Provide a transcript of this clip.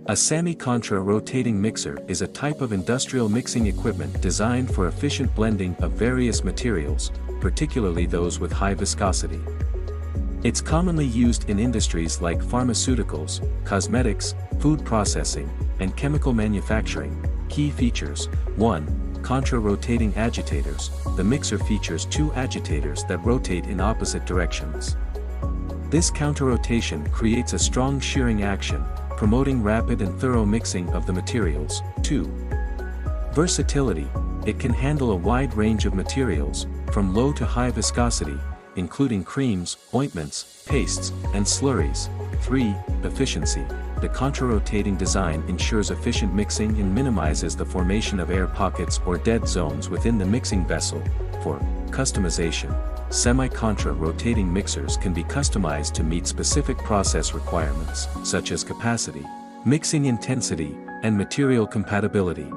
A semi-contra rotating mixer is a type of industrial mixing equipment designed for efficient blending of various materials, particularly those with high viscosity. It's commonly used in industries like pharmaceuticals, cosmetics, food processing, and chemical manufacturing. Key features: 1. Contra-rotating agitators. The mixer features two agitators that rotate in opposite directions. This counter-rotation creates a strong shearing action, promoting rapid and thorough mixing of the materials. 2. Versatility. It can handle a wide range of materials, from low to high viscosity, including creams, ointments, pastes, and slurries. 3. Efficiency. The contra-rotating design ensures efficient mixing and minimizes the formation of air pockets or dead zones within the mixing vessel. 4. Customization. Semi-contra rotating mixers can be customized to meet specific process requirements, such as capacity, mixing intensity, and material compatibility.